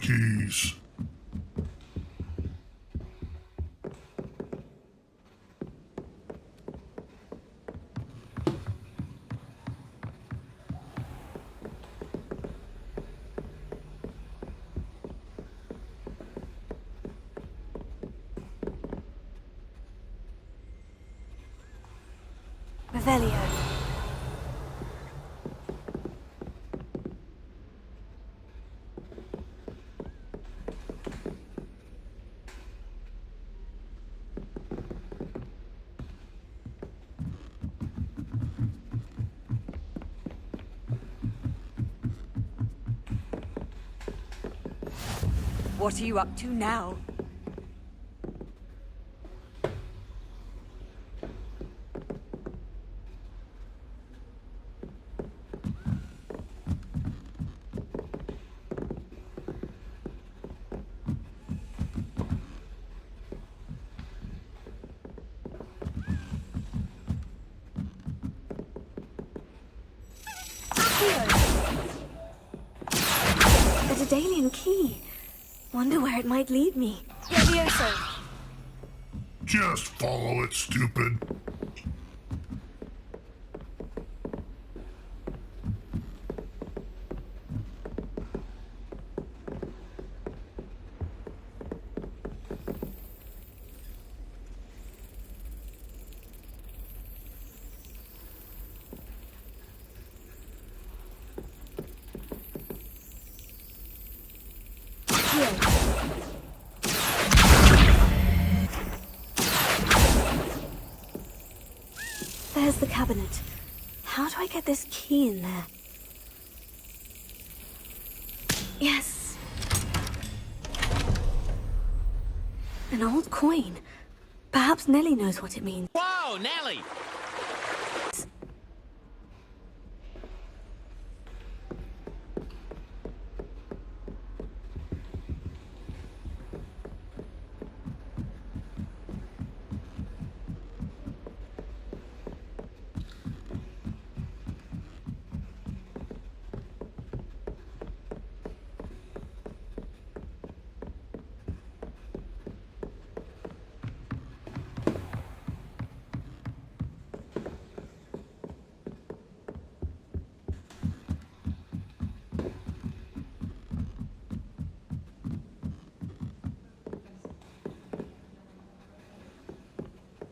keys. Revelio. What are you up to now? A Daedalian key. Wonder where it might lead me. Levioso! Just follow it, stupid. There's the cabinet. How do I get this key in there? Yes. An old coin. Perhaps Nellie knows what it means. Whoa, Nelly!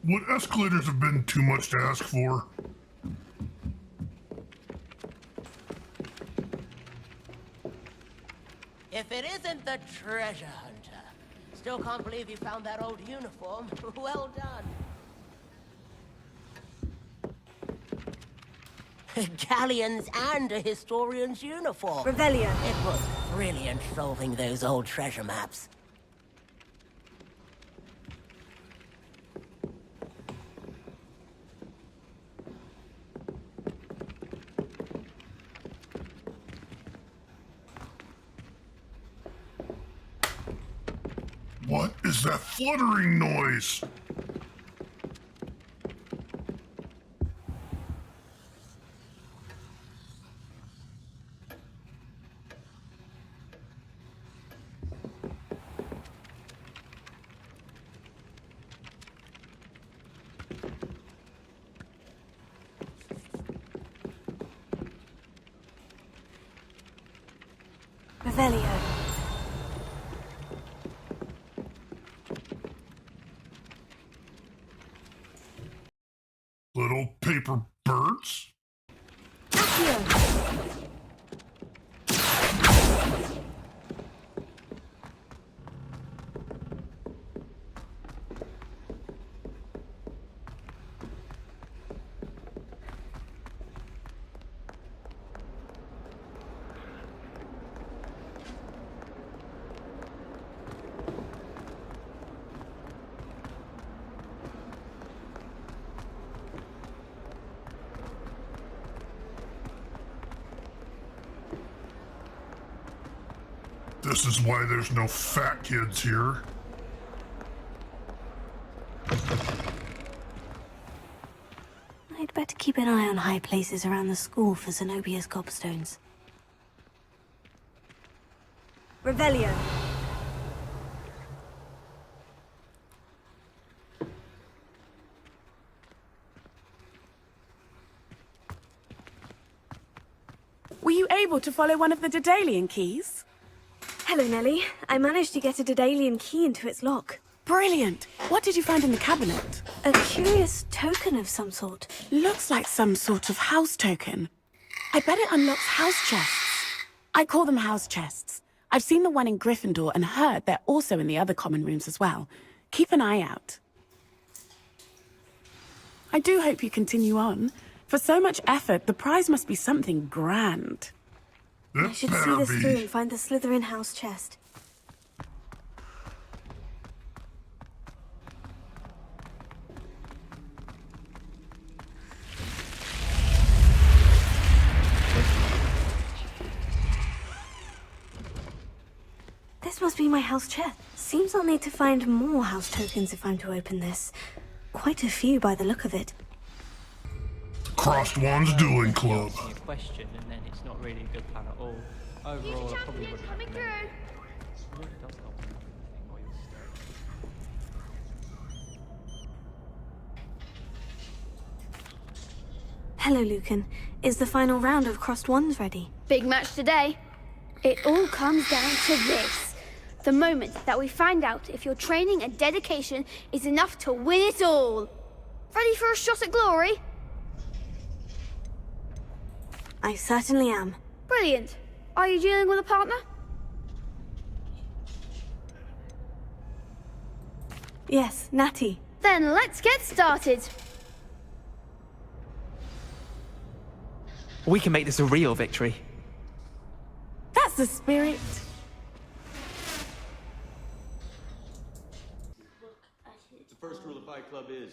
Would escalators have been too much to ask for? If it isn't the treasure hunter. Still can't believe you found that old uniform. Well done. Galleons and a historian's uniform. Revelio. It was brilliant solving those old treasure maps. What is that fluttering noise? Revelio. Little paper birds? Accio. This is why there's no fat kids here. I'd better keep an eye on high places around the school for Zenobia's gobstones. Revelio. Were you able to follow one of the Daedalian keys? Hello, Nellie. I managed to get a Daedalian key into its lock. Brilliant! What did you find in the cabinet? A curious token of some sort. Looks like some sort of house token. I bet it unlocks house chests. I call them house chests. I've seen the one in Gryffindor and heard they're also in the other common rooms as well. Keep an eye out. I do hope you continue on. For so much effort, the prize must be something grand. I should see this through and find the Slytherin house chest. This must be my house chest. Seems I'll need to find more house tokens if I'm to open this. Quite a few by the look of it. Crossed Wands Dueling Club. Asking a question and then it's not really a good plan at all. Overall, I probably wouldn't recommend it. It really does help with everything while you're stirring. Hello, Lucan. Is the final round of Crossed Wands ready? Big match today. It all comes down to this. The moment that we find out if your training and dedication is enough to win it all. Ready for a shot at glory? I certainly am. Brilliant. Are you dealing with a partner? Yes, Natty. Then let's get started. We can make this a real victory. That's the spirit. The first rule of Fight Club is,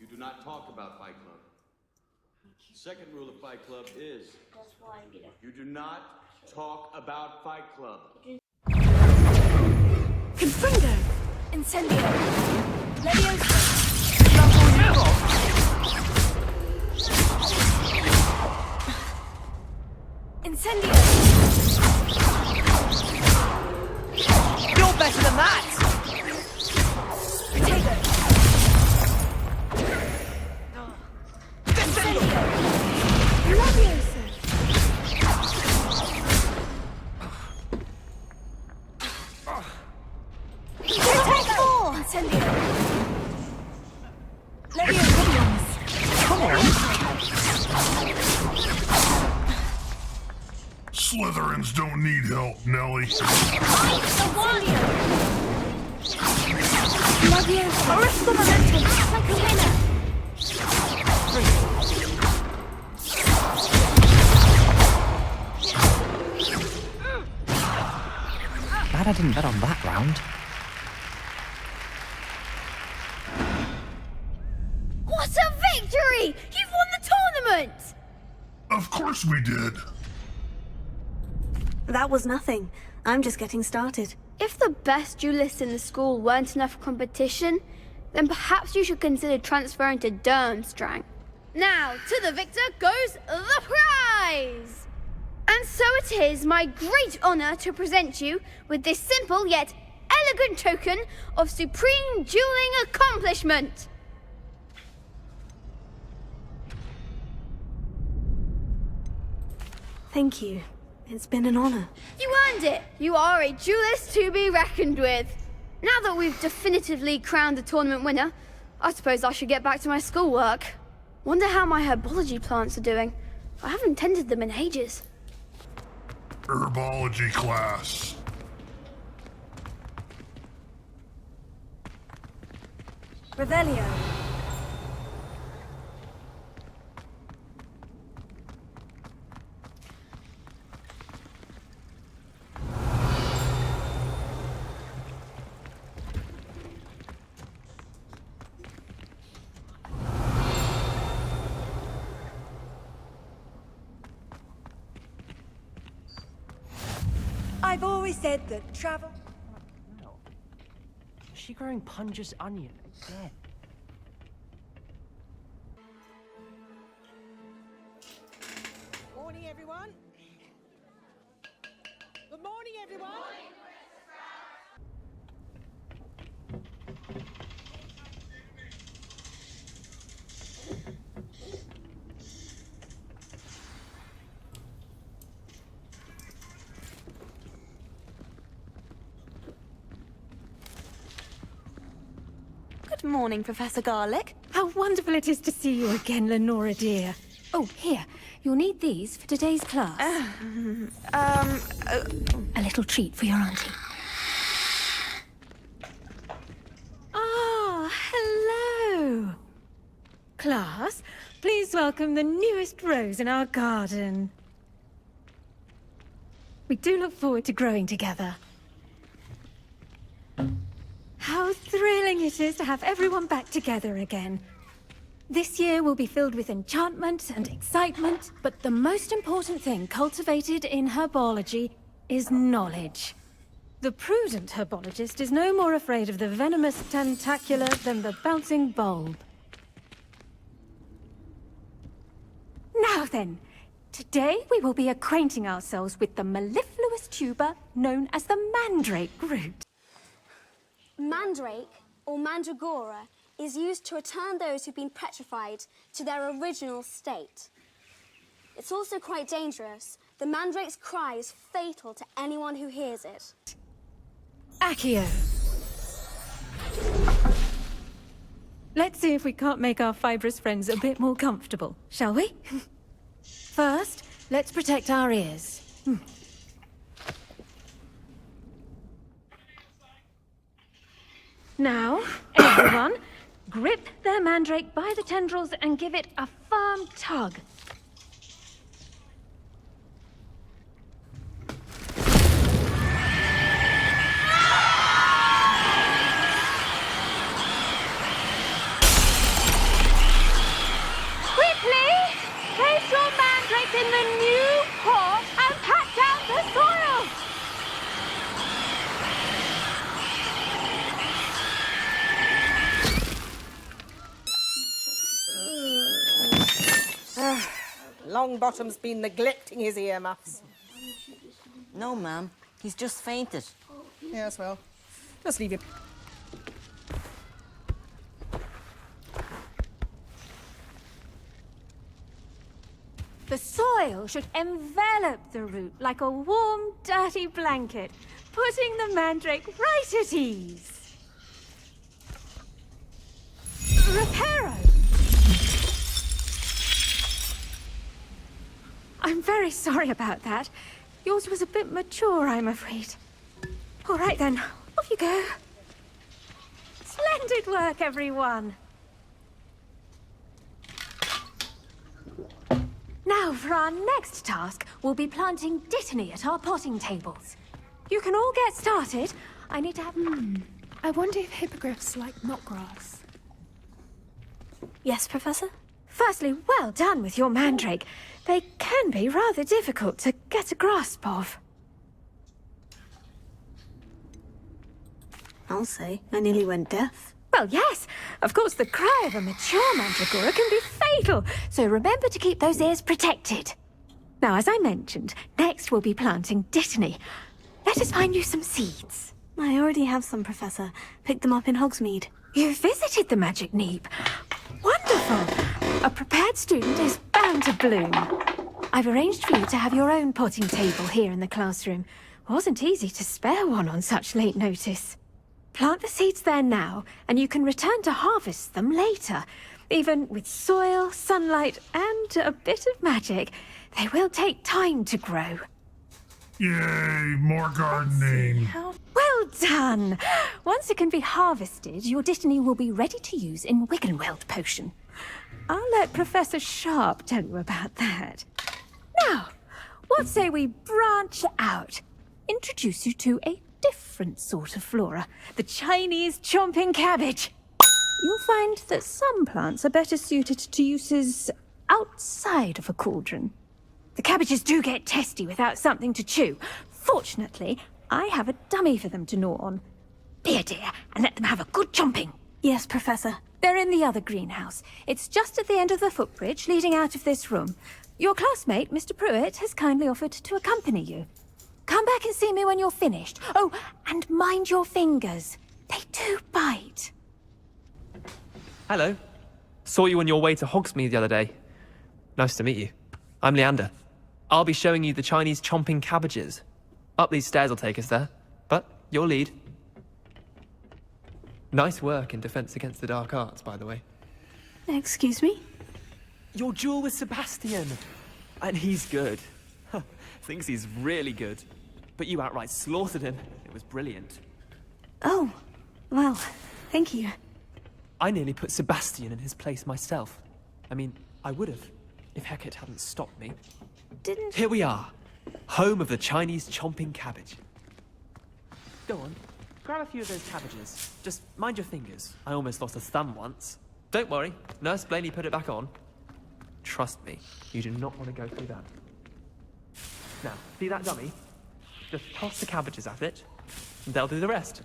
you do not talk about Fight Club. Second rule of Fight Club is, you do not talk about Fight Club. Confringo! Incendio. Levioso. Incendio. You're better than that. Potato. Incendio. Levioso. Potato. Incendio. Levioso. Come on. Slytherins don't need help, Nellie. The one. Levioso. Arresto momentum. Like a winner. Glad I didn't bet on that round. What a victory! You've won the tournament! Of course we did. That was nothing. I'm just getting started. If the best duelists in the school weren't enough competition, then perhaps you should consider transferring to Durmstrang. Now, to the victor goes the prize! And so it is my great honor to present you with this simple yet elegant token of supreme dueling accomplishment. Thank you. It's been an honor. You earned it! You are a duelist to be reckoned with. Now that we've definitively crowned the tournament winner, I suppose I should get back to my schoolwork. Wonder how my herbology plants are doing. I haven't tended them in ages. Herbology class. Revelio. I've always said that travel. No. Is she growing Punja's onion again? Morning, everyone. Good morning, everyone. Good morning, Professor Garlick. How wonderful it is to see you again, Lenora dear. Oh, here. You'll need these for today's class. A little treat for your auntie. Ah, hello. Class, please welcome the newest rose in our garden. We do look forward to growing together. How thrilling it is to have everyone back together again. This year will be filled with enchantment and excitement, but the most important thing cultivated in herbology is knowledge. The prudent herbologist is no more afraid of the venomous tentacula than the bouncing bulb. Now then, today we will be acquainting ourselves with the mellifluous tuber known as the Mandrake root. Mandrake, or mandragora, is used to return those who've been petrified to their original state. It's also quite dangerous. The mandrake's cry is fatal to anyone who hears it. Accio. Let's see if we can't make our fibrous friends a bit more comfortable, shall we? First, let's protect our ears. Now, everyone, grip their mandrake by the tendrils and give it a firm tug. Quickly, place your mandrake in the new pot and pat down the soil. Longbottom's been neglecting his earmuffs. No, ma'am. He's just fainted. Yes, well, just leave him. The soil should envelop the root like a warm, dirty blanket, putting the mandrake right at ease. Reparo! I'm very sorry about that. Yours was a bit mature, I'm afraid. All right then, off you go. Splendid work, everyone. Now, for our next task, we'll be planting dittany at our potting tables. You can all get started. I need to have... I wonder if hippogriffs like knotgrass. Yes, Professor? Firstly, well done with your mandrake. They can be rather difficult to get a grasp of. I'll say, I nearly went deaf. Well, yes. Of course, the cry of a mature mandragora can be fatal, so remember to keep those ears protected. Now, as I mentioned, next we'll be planting dittany. Let us find you some seeds. I already have some, Professor. Picked them up in Hogsmeade. You visited the Magic Neep. Wonderful! A prepared student is bound to bloom. I've arranged for you to have your own potting table here in the classroom. Wasn't easy to spare one on such late notice. Plant the seeds there now, and you can return to harvest them later. Even with soil, sunlight, and a bit of magic, they will take time to grow. Yay, more gardening. Well done! Once it can be harvested, your dittany will be ready to use in Wiggenweld potion. I'll let Professor Sharp tell you about that. Now, what say we branch out? Introduce you to a different sort of flora, the Chinese chomping cabbage. You'll find that some plants are better suited to uses outside of a cauldron. The cabbages do get testy without something to chew. Fortunately, I have a dummy for them to gnaw on. Be a dear, and let them have a good chomping. Yes, Professor. They're in the other greenhouse. It's just at the end of the footbridge leading out of this room. Your classmate, Mr. Pruitt, has kindly offered to accompany you. Come back and see me when you're finished. Oh, and mind your fingers. They do bite. Hello. Saw you on your way to Hogsmeade the other day. Nice to meet you. I'm Leander. I'll be showing you the Chinese Chomping Cabbages. Up these stairs will take us there, but your lead. Nice work in Defense Against the Dark Arts, by the way. Excuse me? Your duel with Sebastian. And he's good. Thinks he's really good. But you outright slaughtered him. It was brilliant. Oh, well, thank you. I nearly put Sebastian in his place myself. I mean, I would have, if Hecate hadn't stopped me. Didn't... Here we are, home of the Chinese Chomping Cabbage. Go on, grab a few of those cabbages. Just mind your fingers. I almost lost a thumb once. Don't worry, Nurse Blaney put it back on. Trust me, you do not want to go through that. Now, see that dummy? Just toss the cabbages at it, and they'll do the rest.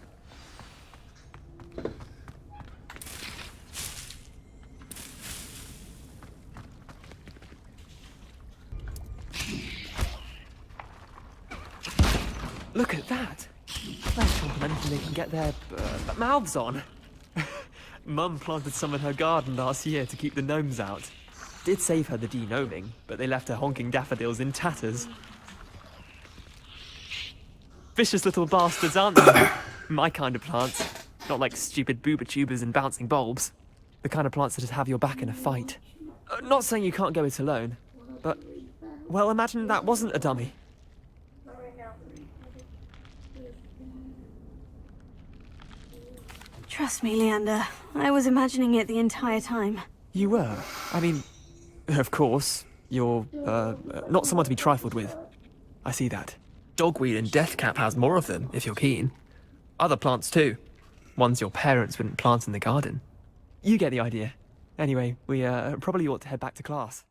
Look at that! They're chomping anything they can get their mouths on. Mum planted some in her garden last year to keep the gnomes out. Did save her the de-gnoming, but they left her honking daffodils in tatters. Vicious little bastards, aren't they? My kind of plants. Not like stupid booba tubers and bouncing bulbs. The kind of plants that just have your back in a fight. Not saying you can't go it alone, but... well, imagine that wasn't a dummy. Trust me, Leander. I was imagining it the entire time. You were? I mean, of course, you're, not someone to be trifled with. I see that. Dogweed and deathcap has more of them, if you're keen. Other plants too. Ones your parents wouldn't plant in the garden. You get the idea. Anyway, we, probably ought to head back to class.